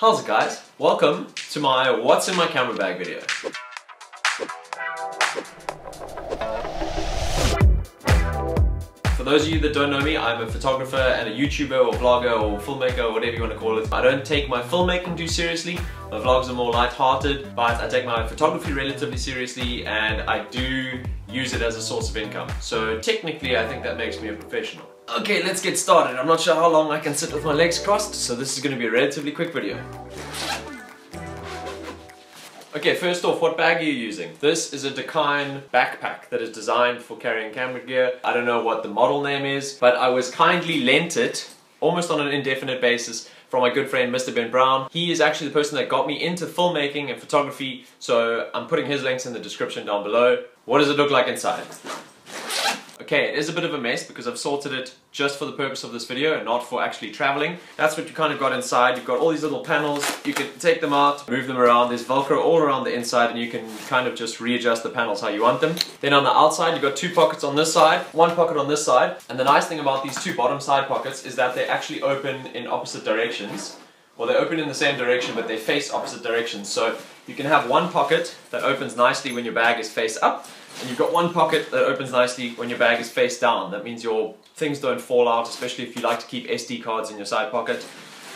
How's it, guys? Welcome to my What's in my camera bag video. For those of you that don't know me, I'm a photographer and a YouTuber or vlogger or filmmaker or whatever you want to call it. I don't take my filmmaking too seriously. My vlogs are more light-hearted, but I take my photography relatively seriously and I do use it as a source of income. So technically I think that makes me a professional. Okay, let's get started. I'm not sure how long I can sit with my legs crossed, so this is going to be a relatively quick video. Okay, first off, what bag are you using? This is a DEETS backpack that is designed for carrying camera gear. I don't know what the model name is, but I was kindly lent it, almost on an indefinite basis, from my good friend Mr. Ben Brown. He is actually the person that got me into filmmaking and photography, so I'm putting his links in the description down below. What does it look like inside? Okay, it is a bit of a mess because I've sorted it just for the purpose of this video and not for actually traveling. That's what you kind of got inside. You've got all these little panels. You can take them out, move them around. There's Velcro all around the inside and you can kind of just readjust the panels how you want them. Then on the outside, you've got two pockets on this side, one pocket on this side. And the nice thing about these two bottom side pockets is that they actually open in opposite directions. Well, they open in the same direction, but they face opposite directions. So you can have one pocket that opens nicely when your bag is face up, and you've got one pocket that opens nicely when your bag is face down. That means your things don't fall out, especially if you like to keep SD cards in your side pocket.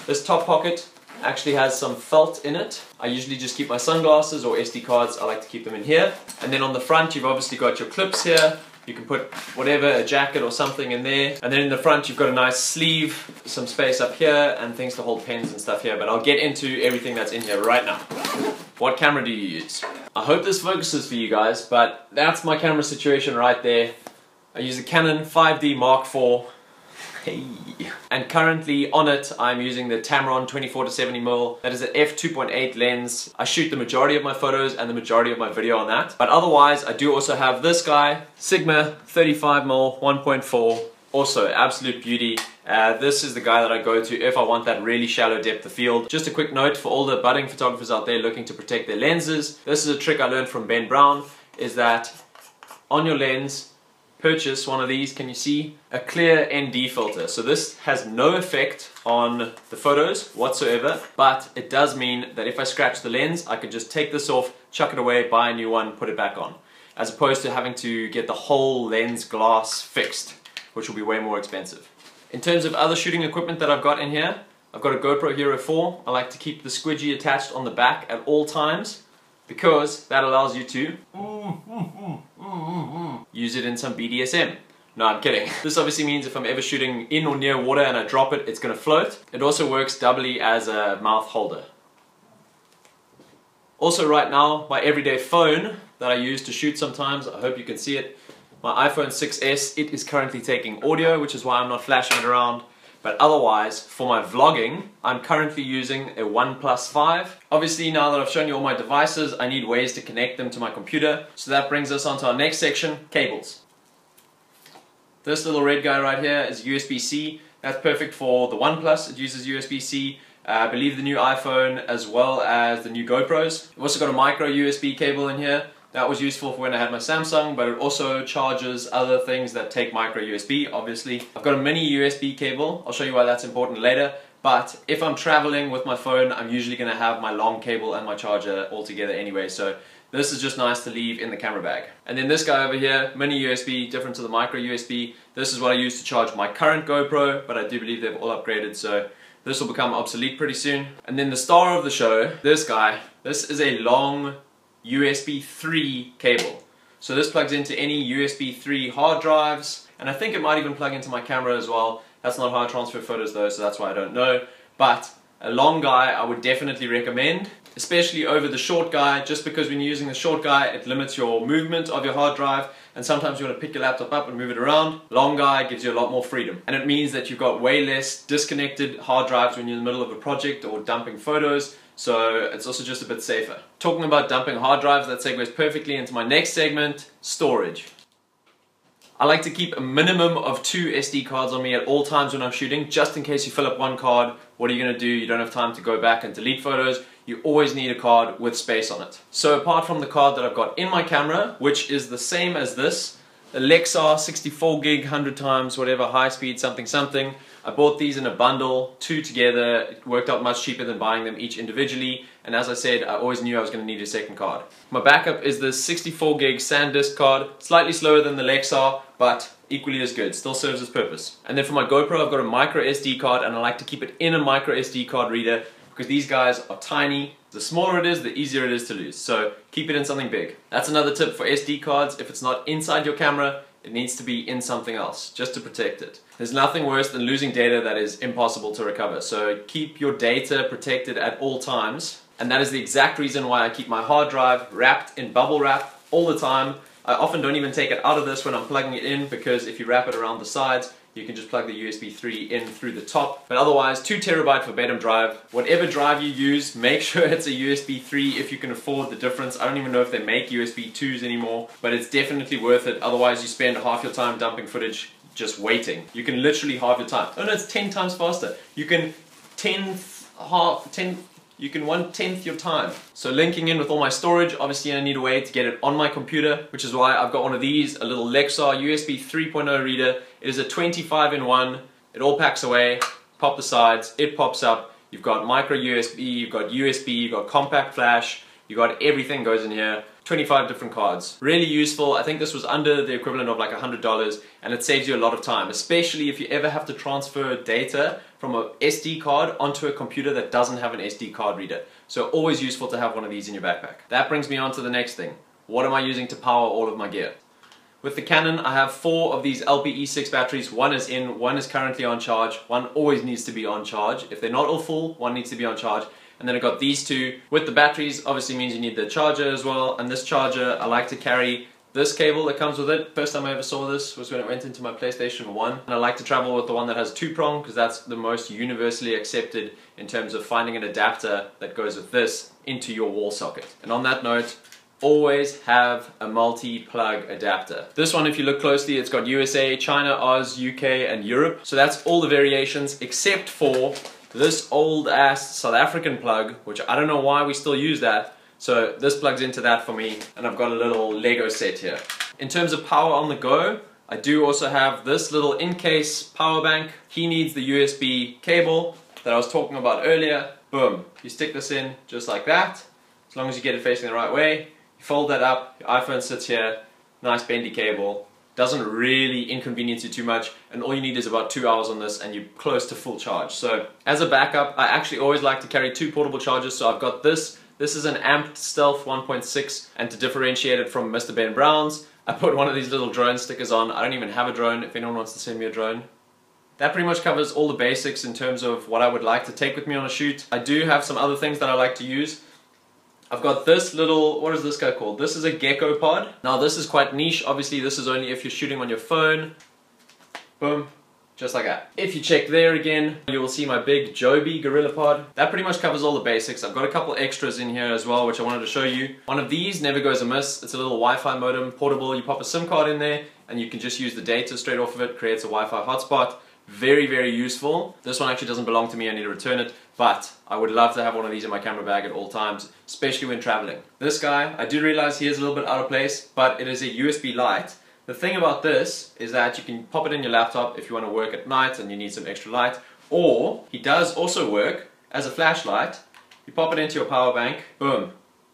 This top pocket actually has some felt in it. I usually just keep my sunglasses or SD cards. I like to keep them in here. And then on the front, you've obviously got your clips here. You can put whatever, a jacket or something in there. And then in the front, you've got a nice sleeve, some space up here, and things to hold pens and stuff here. But I'll get into everything that's in here right now. What camera do you use? I hope this focuses for you guys, but that's my camera situation right there. I use a Canon 5D Mark IV. Hey. And currently on it, I'm using the Tamron 24-70mm. That is an f2.8 lens. I shoot the majority of my photos and the majority of my video on that. But otherwise, I do also have this guy, Sigma 35mm 1.4. Also, absolute beauty. This is the guy that I go to if I want that really shallow depth of field. Just a quick note for all the budding photographers out there looking to protect their lenses. This is a trick I learned from Ben Brown, is that on your lens, purchase one of these. Can you see? A clear ND filter. So this has no effect on the photos whatsoever, but it does mean that if I scratch the lens, I can just take this off, chuck it away, buy a new one, put it back on, as opposed to having to get the whole lens glass fixed, which will be way more expensive. In terms of other shooting equipment that I've got in here, I've got a GoPro Hero 4. I like to keep the squidgy attached on the back at all times because that allows you to use it in some BDSM. No, I'm kidding. This obviously means if I'm ever shooting in or near water and I drop it, it's going to float. It also works doubly as a mouth holder. Also right now, my everyday phone that I use to shoot sometimes, I hope you can see it, my iPhone 6s, it is currently taking audio, which is why I'm not flashing it around. But otherwise, for my vlogging, I'm currently using a OnePlus 5. Obviously, now that I've shown you all my devices, I need ways to connect them to my computer. So that brings us on to our next section, cables. This little red guy right here is USB-C. That's perfect for the OnePlus. It uses USB-C. I believe the new iPhone as well as the new GoPros. We've also got a micro USB cable in here. That was useful for when I had my Samsung, but it also charges other things that take micro USB, obviously. I've got a mini USB cable. I'll show you why that's important later. But if I'm traveling with my phone, I'm usually going to have my long cable and my charger all together anyway. So this is just nice to leave in the camera bag. And then this guy over here, mini USB, different to the micro USB. This is what I use to charge my current GoPro, but I do believe they've all upgraded, so this will become obsolete pretty soon. And then the star of the show, this guy. This is a long USB 3 cable. So this plugs into any USB 3 hard drives, and I think it might even plug into my camera as well. That's not how I transfer photos though, so that's why I don't know. But a long guy I would definitely recommend, especially over the short guy, just because when you're using the short guy, it limits your movement of your hard drive, and sometimes you want to pick your laptop up and move it around. Long guy gives you a lot more freedom, and it means that you've got way less disconnected hard drives when you're in the middle of a project or dumping photos. So it's also just a bit safer. Talking about dumping hard drives, that segues perfectly into my next segment, storage. I like to keep a minimum of 2 SD cards on me at all times when I'm shooting, just in case you fill up one card. What are you going to do? You don't have time to go back and delete photos. You always need a card with space on it. So apart from the card that I've got in my camera, which is the same as this, the Lexar 64 gig, 100 times, whatever, high speed, something, I bought these in a bundle, 2 together. It worked out much cheaper than buying them each individually, and as I said, I always knew I was going to need a second card. My backup is the 64 gig SanDisk card, slightly slower than the Lexar, but equally as good, still serves its purpose. And then for my GoPro, I've got a micro SD card, and I like to keep it in a micro SD card reader because these guys are tiny. The smaller it is, the easier it is to lose, so keep it in something big. That's another tip for SD cards. If it's not inside your camera, it needs to be in something else, just to protect it. There's nothing worse than losing data that is impossible to recover, so keep your data protected at all times. And that is the exact reason why I keep my hard drive wrapped in bubble wrap all the time. I often don't even take it out of this when I'm plugging it in, because if you wrap it around the sides, you can just plug the USB 3 in through the top. But otherwise, 2 terabyte verbatim drive. Whatever drive you use, make sure it's a USB 3 if you can afford the difference. I don't even know if they make USB 2s anymore, but it's definitely worth it. Otherwise, you spend half your time dumping footage just waiting. You can literally halve your time. Oh no, it's 10 times faster. You can 1/10 your time. So linking in with all my storage, obviously I need a way to get it on my computer, which is why I've got one of these, a little Lexar USB 3.0 reader. It is a 25-in-1. It all packs away, pop the sides, it pops up. You've got micro USB, you've got USB, you've got compact flash, you've got everything goes in here. 25 different cards. Really useful. I think this was under the equivalent of like $100, and it saves you a lot of time, especially if you ever have to transfer data from a SD card onto a computer that doesn't have an SD card reader. So always useful to have one of these in your backpack. That brings me on to the next thing. What am I using to power all of my gear? With the Canon, I have 4 of these LPE6 batteries. One is in, one is currently on charge. One always needs to be on charge. If they're not all full, one needs to be on charge. And then I got these 2. With the batteries, obviously means you need the charger as well. And this charger, I like to carry this cable that comes with it. First time I ever saw this was when it went into my PlayStation 1. And I like to travel with the one that has 2-prong because that's the most universally accepted in terms of finding an adapter that goes with this into your wall socket. And on that note, always have a multi-plug adapter. This one, if you look closely, it's got USA, China, Oz, UK, and Europe. So that's all the variations except for this old ass South African plug, which I don't know why we still use that. So this plugs into that for me, and I've got a little Lego set here. In terms of power on the go, I do also have this little in-case power bank. He needs the USB cable that I was talking about earlier. Boom, you stick this in just like that, as long as you get it facing the right way. You fold that up, your iPhone sits here, nice bendy cable. Doesn't really inconvenience you too much, and all you need is about 2 hours on this and you're close to full charge. So as a backup, I actually always like to carry 2 portable chargers. So I've got this is an amped Stealth 1.6, and to differentiate it from Mr. Ben Brown's, I put one of these little drone stickers on. I don't even have a drone, if anyone wants to send me a drone. That pretty much covers all the basics in terms of what I would like to take with me on a shoot. I do have some other things that I like to use. I've got this little, what is this guy called? This is a gecko pod. Now this is quite niche. Obviously this is only if you're shooting on your phone. Boom, just like that. If you check there again, you will see my big Joby Gorilla Pod. That pretty much covers all the basics. I've got a couple extras in here as well, which I wanted to show you. One of these never goes amiss. It's a little Wi-Fi modem, portable. You pop a SIM card in there and you can just use the data straight off of it. Creates a Wi-Fi hotspot. Very, very useful. This one actually doesn't belong to me, I need to return it, but I would love to have one of these in my camera bag at all times, especially when traveling. This guy, I do realize he is a little bit out of place, but it is a USB light. The thing about this is that you can pop it in your laptop if you want to work at night and you need some extra light, or he does also work as a flashlight. You pop it into your power bank, boom,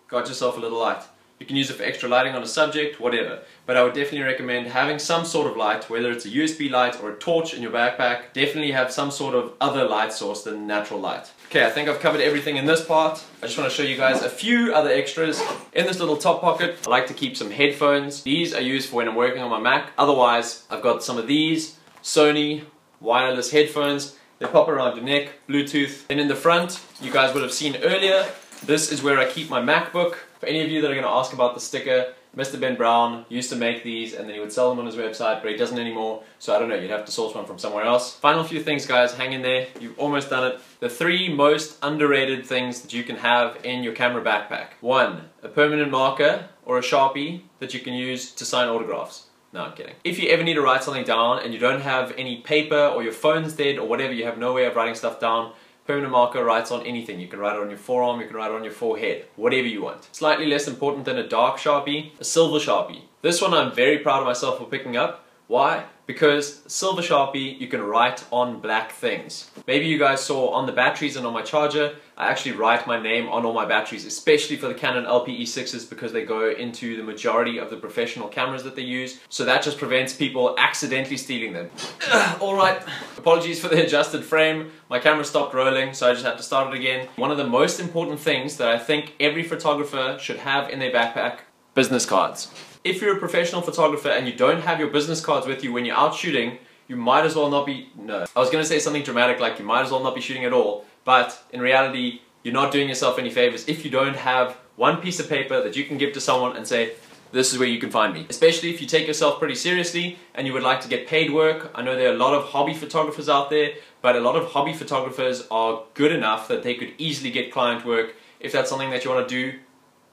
got yourself a little light. You can use it for extra lighting on a subject, whatever. But I would definitely recommend having some sort of light, whether it's a USB light or a torch in your backpack. Definitely have some sort of other light source than natural light. Okay, I think I've covered everything in this part. I just want to show you guys a few other extras. In this little top pocket, I like to keep some headphones. These are used for when I'm working on my Mac. Otherwise, I've got some of these Sony wireless headphones. They pop around your neck, Bluetooth. And in the front, you guys would have seen earlier, this is where I keep my MacBook. For any of you that are going to ask about the sticker, Mr. Ben Brown used to make these and then he would sell them on his website, but he doesn't anymore, so I don't know, you'd have to source one from somewhere else. Final few things, guys, hang in there, you've almost done it. The 3 most underrated things that you can have in your camera backpack. 1, a permanent marker or a Sharpie that you can use to sign autographs. No, I'm kidding. If you ever need to write something down and you don't have any paper or your phone's dead or whatever, you have no way of writing stuff down, permanent marker writes on anything. You can write it on your forearm, you can write it on your forehead, whatever you want. Slightly less important than a dark Sharpie, a silver Sharpie. This one I'm very proud of myself for picking up. Why? Because silver Sharpie, you can write on black things. Maybe you guys saw on the batteries and on my charger, I actually write my name on all my batteries, especially for the Canon LPE6s because they go into the majority of the professional cameras that they use. So that just prevents people accidentally stealing them. Alright, apologies for the adjusted frame. My camera stopped rolling, so I just had to start it again. One of the most important things that I think every photographer should have in their backpack: business cards. If you're a professional photographer and you don't have your business cards with you when you're out shooting, you might as well not be, no. I was going to say something dramatic like you might as well not be shooting at all, but in reality, you're not doing yourself any favors if you don't have one piece of paper that you can give to someone and say, this is where you can find me. Especially if you take yourself pretty seriously and you would like to get paid work. I know there are a lot of hobby photographers out there, but a lot of hobby photographers are good enough that they could easily get client work. If that's something that you want to do,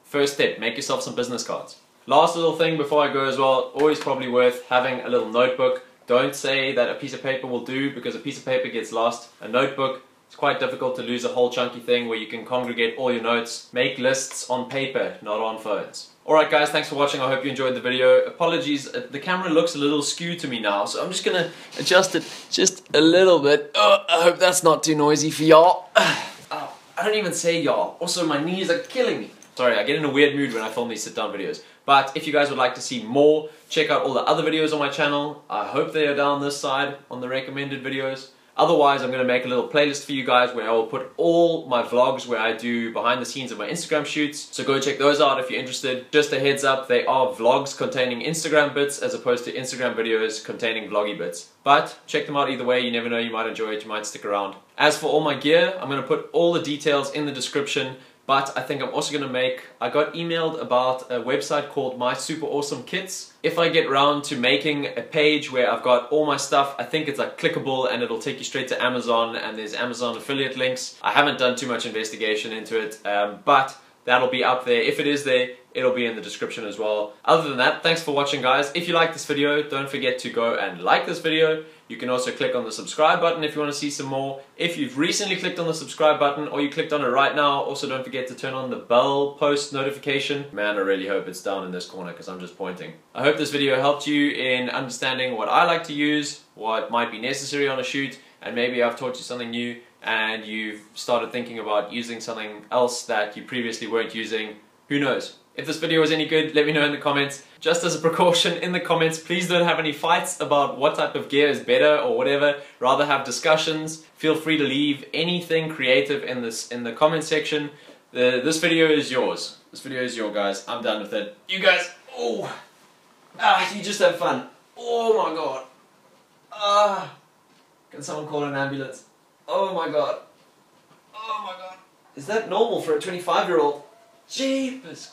first step, make yourself some business cards. Last little thing before I go as well, always probably worth having a little notebook. Don't say that a piece of paper will do, because a piece of paper gets lost. A notebook, it's quite difficult to lose a whole chunky thing where you can congregate all your notes. Make lists on paper, not on phones. Alright guys, thanks for watching. I hope you enjoyed the video. Apologies, the camera looks a little skewed to me now, so I'm just gonna adjust it just a little bit. Oh, I hope that's not too noisy for y'all. Oh, I don't even say y'all. Also, my knees are killing me. Sorry, I get in a weird mood when I film these sit-down videos. But if you guys would like to see more, check out all the other videos on my channel. I hope they are down this side on the recommended videos. Otherwise, I'm going to make a little playlist for you guys where I will put all my vlogs where I do behind the scenes of my Instagram shoots. So go check those out if you're interested. Just a heads up, they are vlogs containing Instagram bits as opposed to Instagram videos containing vloggy bits. But check them out either way, you never know, you might enjoy it, you might stick around. As for all my gear, I'm going to put all the details in the description. But I think I'm also going to make, I got emailed about a website called My Super Awesome Kits. If I get around to making a page where I've got all my stuff, I think it's like clickable and it'll take you straight to Amazon, and there's Amazon affiliate links. I haven't done too much investigation into it, but that'll be up there. If it is there, it'll be in the description as well. Other than that, thanks for watching guys. If you like this video, don't forget to go and like this video. You can also click on the subscribe button if you want to see some more. If you've recently clicked on the subscribe button or you clicked on it right now, also don't forget to turn on the bell post notification. Man, I really hope it's down in this corner because I'm just pointing. I hope this video helped you in understanding what I like to use, what might be necessary on a shoot, and maybe I've taught you something new and you've started thinking about using something else that you previously weren't using. Who knows? If this video was any good, let me know in the comments. Just as a precaution, in the comments, please don't have any fights about what type of gear is better or whatever. Rather have discussions. Feel free to leave anything creative in the comment section. This video is yours. This video is yours, guys. I'm done with it. You guys, you just have fun. Oh my god. Can someone call an ambulance? Oh my god. Oh my god. Is that normal for a 25-year-old? Jeepers.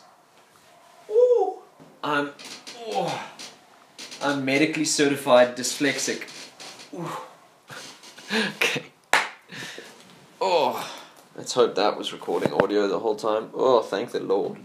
Ooh. I'm medically certified dyslexic. Ooh. Okay. Oh, let's hope that was recording audio the whole time. Oh, thank the Lord.